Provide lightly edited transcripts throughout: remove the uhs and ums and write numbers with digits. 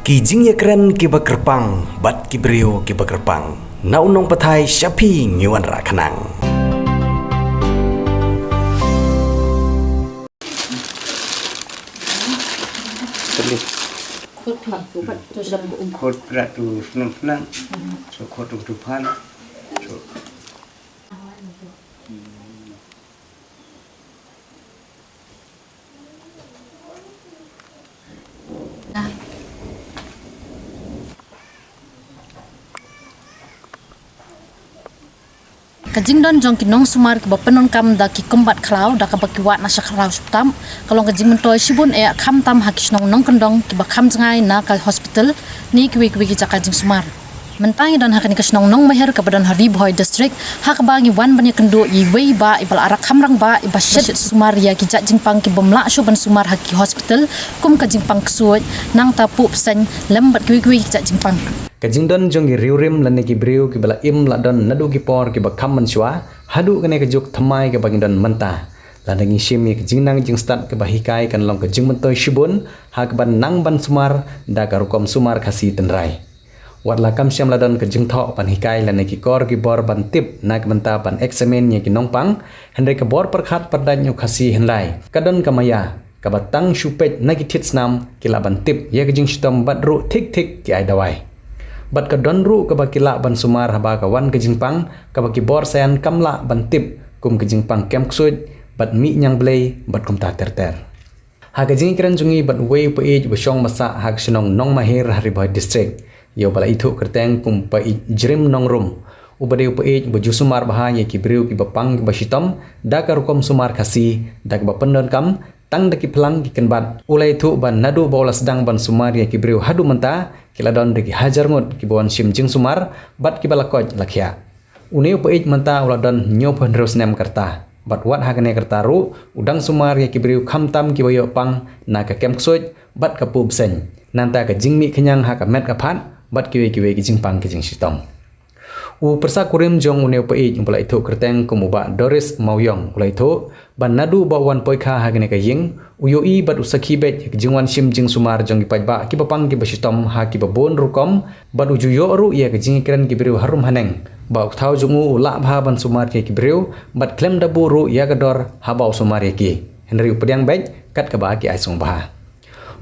Ki jingya keren ki bakerpang, bat ki brio ki bakerpang. Na unong patai syapi ngiwan rakanang. Khot ratu senang-senang, so khot tuhan, so Kajing don jong kinong sumar ke bapenon kam da ki kombat klau da ka bakiwat na syaklau subtam kalau kajing mentoy sibun e kam tam hakis nong nong kendong ki bakam jangai na ka hospital ni ki ki kajing sumar mentangi don hakani kasnong nong meher ka badan hari boy district hak bangi wan banyak kendo i wei ba ibal arak kamrang ba iba syet sumar ya ki jing pang ki bomla shu ban sumar haki hospital kum kajing pang suoj nang tapu psen lembat ki jing pang Kajing don jong ki riurim lan ki brio ki bala im la don nadu ki por ki bakam mansua hadu kene kejuk thamai ke bagi don menta lan ngi shim ki jing nang jing start ke bahikai kan long ke jing mentoy shibun hak ban nang ban sumar da karukom sumar khasi tenrai wat la kam syam la don ke jing tho pan hikai lan ki kor ki bor ban tip nak menta ban examen ye ki nongpang hendai ke bor perkhat perdan yu khasi henlai kadon kamaya kabatang shupet nagi tits nam kila ban tip ye ke jing stom bat ru tik tik ki ai dawai bat ka donru ka bakila ban sumar haba ka wan ke jingpang ka baki bor sayan kamla ban tip kum ke jingpang kem ksut bat mi nyang blei bat kum ta ter ha ka jing kran jungi bat wei pa e bashong masa ha shnong nong mahir hari boy district yo bala itu kerteng kum pa jrim nong rum ubade pa e baju sumar baha ye ki briu ki bapang bashitom da ka rukom sumar khasi da ka bapendon kam tang daki pelang ki kenbat ulai tu ban nadu bola sedang ban sumar ya ki briu hadu menta kila don daki hajar ngut ki bon sim jing sumar bat ki balakoj lakhya uneu peij menta ula don nyop hendros nem karta bat wat hakane karta ru udang sumar ya ki briu khamtam ki boyo pang na ka kem ksoj bat ka pub sen nanta ka jingmi kenyang ha ka met ka phat bat ki we ki jing pang ki jing sitom u persa kurim jong uneu peij ulai tu kerteng kumuba Doris Mauyong ulai tu ban nadu bawan poikha hagene ka ying uyoi bat usakhi bet jingwan sim jing sumar jong ipaj ba ki bapang ki basitom ha ki babon rukom bat ujuyo ru ye ka jing kren ki briu harum haneng ba thau jungu la bha ban sumar ki briu bat klem dabu ru ya gador ha ba sumar ye ki henry upadiang bet kat ka ba ki ai sung ba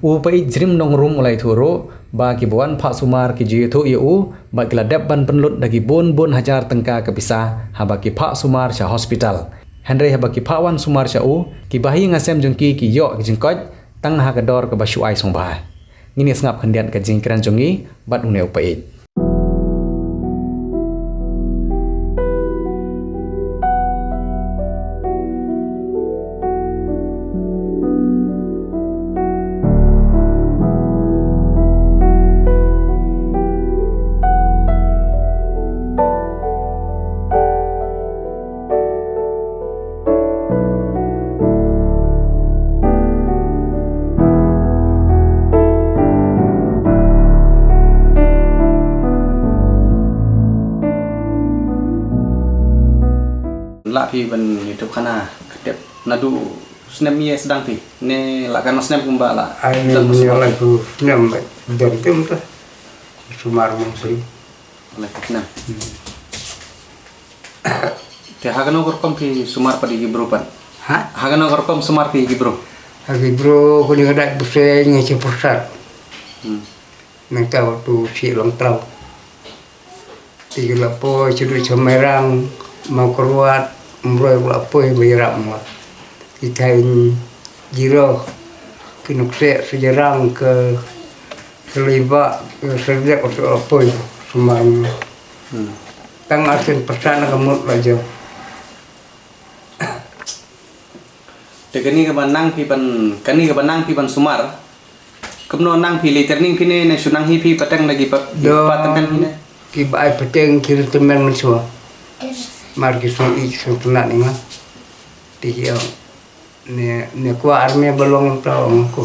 u pai jrim nong rum ulai thuro ba ki buan pha sumar ki ji thu yu ba ki ladap ban penlut dagi bon hajar tengka ke bisa ha ba ki pha sumar cha hospital Henry haba ki phawan sumar cha u ki bahi ngasem jongki ki yo ki jingkoj tang ha gador ka bashu ai song ba ngini sngap khandian ka jingkran jongi bat uneu pai la phi ban YouTube khana ketep nadu snap ye sedang phi ne la kan snap kumba la ai nyala tu nyam dan tem tu sumar mong sri la ketna te hagano korkom phi sumar padi gibro pan ha hagano korkom sumar phi gibro hagi bro ko ni gadak buse ngi ci pusat nang tahu tu si long tau tiga lapo cidu cemerang mau keruat mroy lapo bayram ikain jiro kinukse sejarang ke seliba sejak lapo semang tang asin pesan kamut aja tekani ka banang phi ban sumar kumno nang phi literning kine ne sunang hi phi patang lagi patang kan kine ki bai peteng kir temen mensua margi so i so tunat ni ma tiga ne ko arme belum tahu ko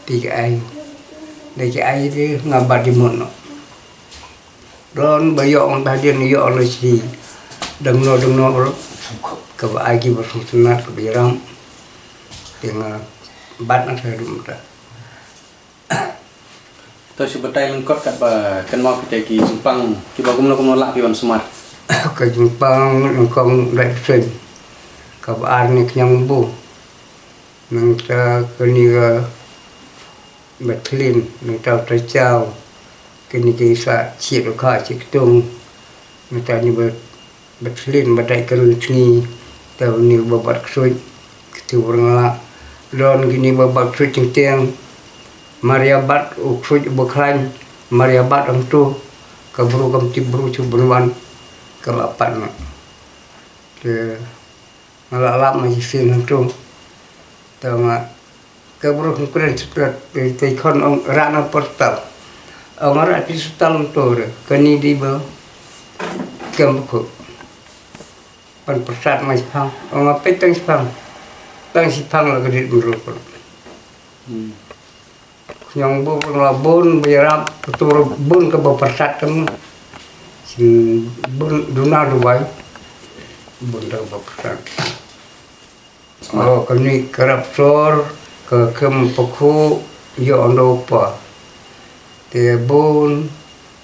tiga ai di ngabar di mono don bayong tadi ni yo lo si dengno ke ai ki bersunat ke birang dengan bat na saya dum ta to sebetai lengkot kat ba kan mau kita ki Jepang ki ba kumno lak pi wan Sumar. Ke Jepang nongkong lại sen ka ba ni knyang bu nang ta kini ga Berlin nang ta trachao kini ki sa chi ro kha chi tung nang ta ni Berlin ba dai keru ni ta ni ba bat ksoi tu la don gini ba bat ksoi ting tiang Maria bat u ksoi ba klan Maria bat ang tu ka bru kam ti bru chu bruan ke 8 ke malam masih sini tu tama ke bro keren cepat te kon ong rana portal ong ara di setal tu kini di ba kemku pan persat mai pang ong apa tang sipang la gede bro yang bu labun bayarap tur bun ke ba persat temu bun duna dubai bun dah berperan. Oh kini kerap sor ke kem peku yo ondo pa. Te bun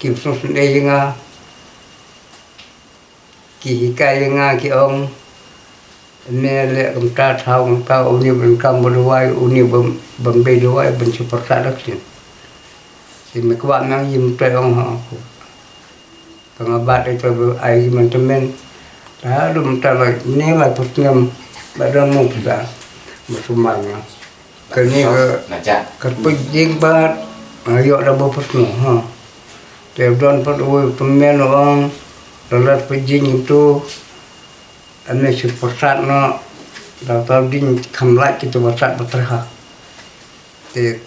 kim sus denga ki hikai nga ki ong ne le kum ta thau ta uni ben kam dubai uni bam be dubai ben super sadak sin. Si me kwa nang yim tre ong ha. Pengabat itu air teman lalu mentala ini lah pusingam badan mu kita bersumanya kini ke pejing bat ayo ada bopusno ha tebdon pat temen orang dalam pejing itu ane supportat no dalam din kamlak itu basat berterha te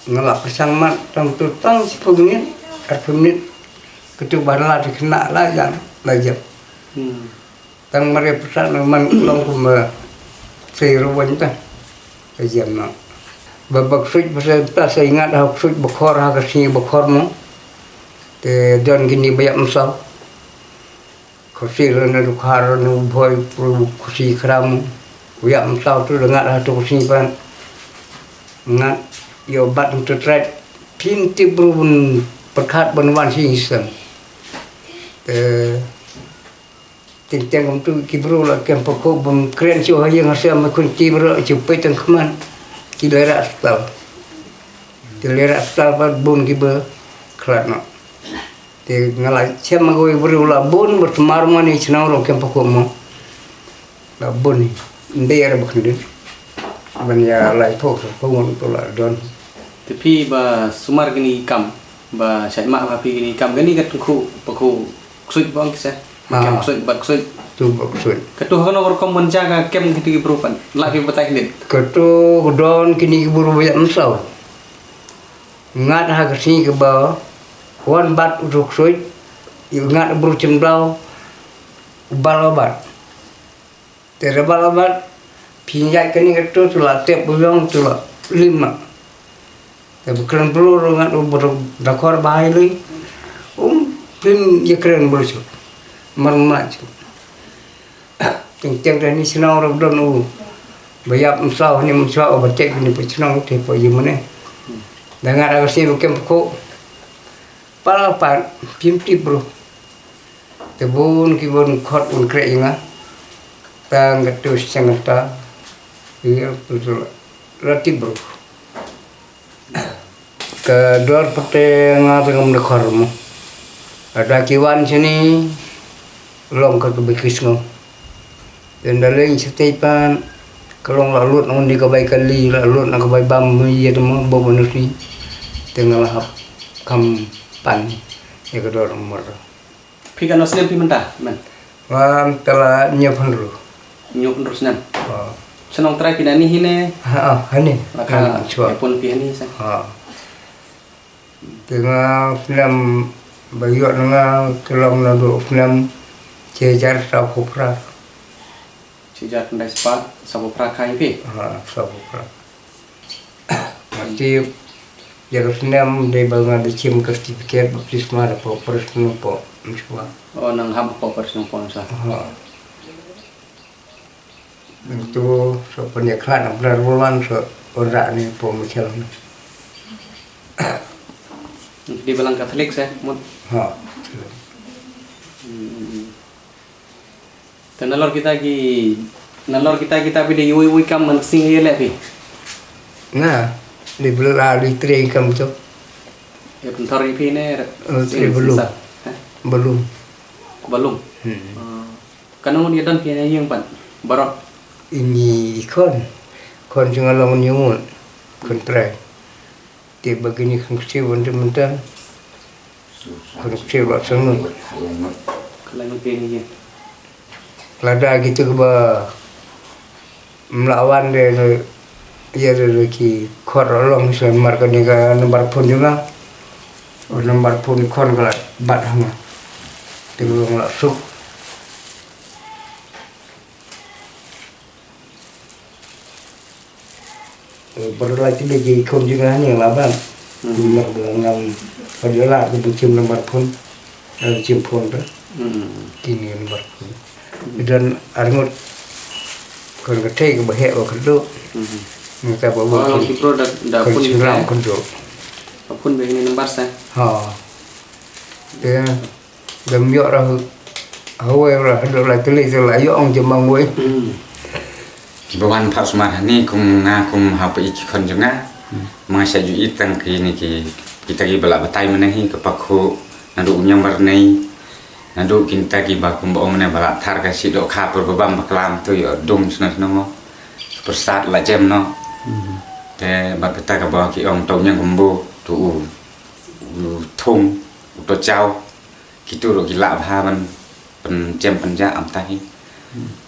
ngelak pasang mat tang tu tang 10 menit ketu barla dikena lah yang lajap tang mare pesan man long kuma seruan ta lajam no babak suit pasal ta saya ingat hak suit bokor hak sini bokor mo te don gini banyak musal kursi rena dukhar nu boy kursi kram banyak musal tu dengar hatu kursi pan ngat yo bat untuk trade pinti berun perkat benwan sing islam tiang tu kibru la kem pokok bum keren chu hayang asam kun kibru cupai tang kman kilera astal pat bun kibe klat no te ngala chem ngoi bru la bun bertemar mani chnau ro kem pokok mo la bun ndeer bakhdin ban ya lai thok pongon to la don Tapi ba Sumar gini kam ba sai ma ba pi gini kam gani kat ku paku ksut bang kisa kem ksut bat ksut tu baksud ketu hono kom menjaga kem gitu berupan lagi betai din ketu don kini buru banyak mesau ngat ha kesini ke bawah wan bat uduk suit ngat buru cemblau balabat tere balabat pinjai kini ketu tula tep buyong tula 5 tapi keren buru ngat buru dakor bahai lui pin ye keren buru marmat tiang dah ni senang orang don bayap mesau ni mesau batek ni pecnang te po yemane dengar aku sih bukan pokok palapan pimpi bro tebun kibun khot un kre inga tang gatus sangata iya betul rati bro ke dor pete ngapeng mdekormu ada kiwan sini long ke bekisngo dan dalam setipan kalau lalut namun di kebaik kali lalut nak kebaik bam iya tu mah bawa manusia tengah lahap kampan ya kedua nomor. Pikan osnem pi mentah man. Wan telah nyiapkan dulu. Nyok terus nan. Senang try pinani hine. Hani. Maka pun pi hani sa. Tengah film bayar dengan kelong nado film cejar sapupra. Cejar pendai spa sapupra kai pi. Sapupra. Nanti jadi film dari bangun di cim sertifikat baptisma ada popers nupo semua. Oh nang ham popers nupo sa. Itu so penyeklan benar bulan so orang ni pom macam Di Balang Katolik saya mut. Ha. Dan nalor kita pi di ui kam mansing ye le pi. Nah, di belah di tri kam tu Ya pentor pi ne. belum. Belum. Belum. Kanong dia dan pi ne yang pan. Barok. Ini kon jangan lawan nyumun. Kon try. Dia begini kan kecil benda-benda. Kon kecil buat senang. Kalau pi ne ye. Lada gitu ke melawan dia ia ki korolong semar kan ni kan nomor pun juga nomor pun kon kalau bat hama tolong langsung baru lagi lagi kon juga ni lah bang nomor dengan pada lah tu cium nomor pun cium pun tu kini nomor pun dan aringot kon kete ke bahaya ke tu kita bawa Ki pro da pun ram kon tu pun begini nomor saya. ha dia dam yo ra hawe ra do la tele so la yo ong jemang we Kibawan Pak Sumar ni kum hapa iki kon jonga masa ju itang ki ni ki kita ki bala batai menahi ke pakho nandu nyambar nei nandu kinta ki ba kum bo mena bala thar ka si do kha per babam baklam tu yo dum sna no persat la jem no te ba kita ka ba ki ong tau nyang kumbu tu thung to chao kitu ro ki la bha man pen jem panja am tai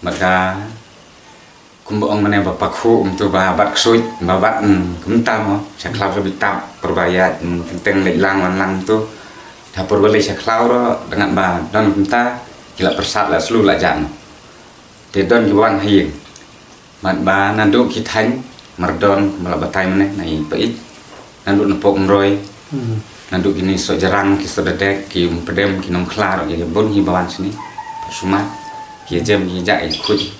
maka kumbo ong mana bapak ku untuk babat suit babat kumtam ho saklau lebih tap perbayat tentang lelang lang tu dapur beli saklau ro dengan ba don kumta gila persat la selu la jam te don ki wan hieng mat ba nandu ki than mardon mala batai mene nai pait nandu nepok mroi nandu kini so jarang ki so dedek ki pedem ki nong klar ki bon hi bawan sini suma ki jem ki ja i khut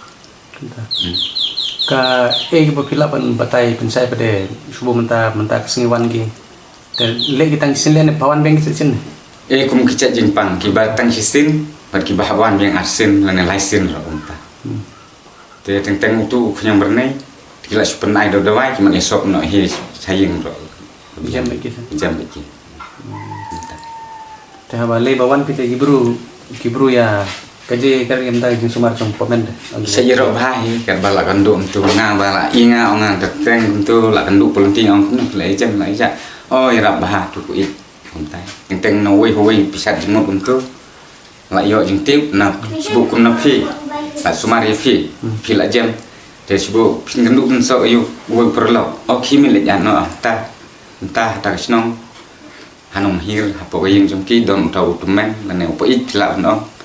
Ka bapila pan batai pensai pada subuh mentah kesengiwan ki. Dan le kita sin le pawan beng sin. Kum kicak jingpang ki batang hisin bat ki bahawan beng asin lan laisin ro unta. Te teng tu kunyang bernai kila supenai do dawai ki man esok no hi saying ro. Jam beki. Jam beki. Te ha le bawan pite kibru ya kaje kar yam dai jing sumar trong pomen saya ro bahai kan bala kandu tu nga bala inga onga teteng tu la kandu polting ong kun le jam la ja oh ya rap bah tu ku it ontai teng no we hoi pisat jengok tu la yo jing tip na sibuk kum na phi la sumar ye phi la jam te sibuk pin kandu kun so yu we perlo o kimi le jan no ta snong hanom hir hapo yeng jom ki don tau tumen la ne opo it la no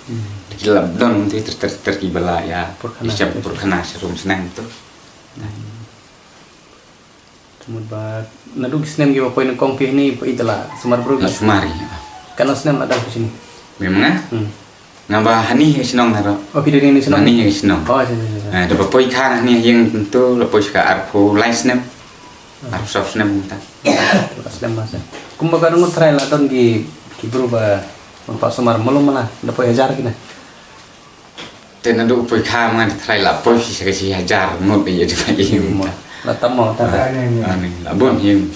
gila don tu terkibala ya isap purkhana serum senang tu Tumud ba nadu sinem gi bapoy kong pi ni pa itala sumar bro la sumari kana sinem ada di sini memang ngaba hani senong naro oh pi ni sinem hani senong oh ada bapoy khang ni yang tu la poy ka arpo lai sinem arpo sof sinem ta sinem masa kumbaga ngut try la don gi bro ba Pak Sumar belum mana dapat hajar kina tenandu poy khang man try la poy si hajar ngut ye de pai la tamo ta ani la bon him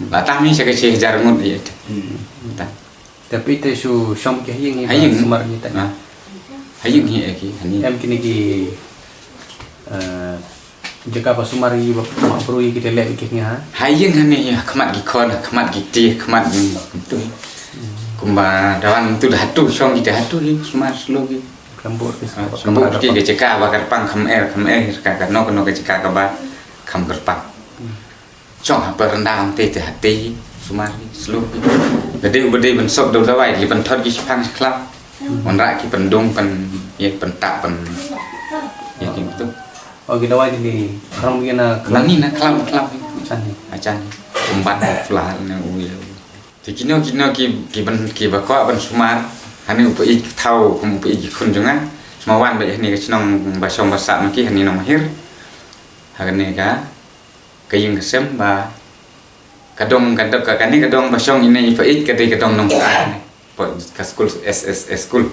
la tami si hajar ngut ye ta tapi te su shom ke hing Haying. Sumar ni ta hayung hi ki hani em kini ki jika Pak Sumar yi bapak bro yi kita lihat ki ha hayung hani khmat gi khon khmat gi ti khmat tu kumba dawan tu dah tu song kita hatu ni semar slogi kambur sembuh ki ke ceka bakar pang kham ka no ke ceka ka ba kham kerpang chong ha perendang te te hati semar slogi gede bede ben sok do dawai li ben thot gi phang klap on ra ki pendung pen ye pen tak pen ye gitu oh kita wajib di orang begini nani na klap macam ni acan umbat flah na uya thì kino ki bakwa ban sumar hani upai thau kum upai khun jonga semawan ba hani ka chnong basong basa maki hani no mahir hagane ka kayeng kesem ba kadong kantok kakani kadong basong ini ipait kadai kadong nong ka ka school SSS school.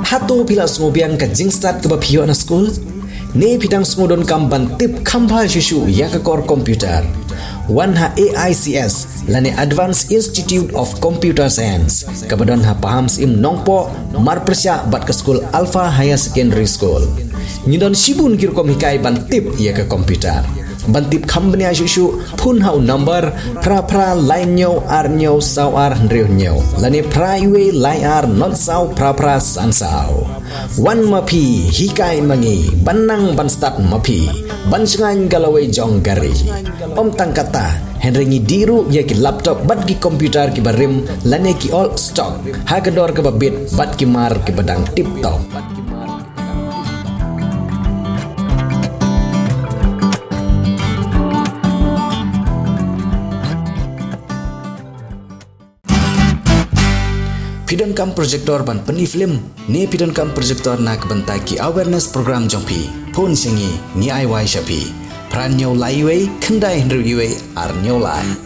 Hato pila sungobiang ka jingstat ke bapio na school ne pidang sungudon kam bantip kambal shushu ya ke core computer wan ha AICS lane Advanced Institute of Computer Science kabadon ha paham sim nongpo mar persya bat ke school Alpha Higher Secondary School nyidon sibun kir kom hikai bantip ya ke computer bantip kambania shushu pun hau number pra line nyo ar nyo saw ar nreu nyo lane praiwe line ar not saw pra san saw wan mapi hikai mangi banang ban start mapi ban sengan galawe jong gari om tangkata henrengi diru ya ki laptop bat ki komputer ki barim lane ki all stock ha kedor ke babit bat ki mar ki badang tip top. Pidon kam projector ban pani film ne pidon kam projector nak bentai ki awareness program jongpi pon singi ni ai wai shapi pran nyau lai wei kendai hendru yue ar nyau lai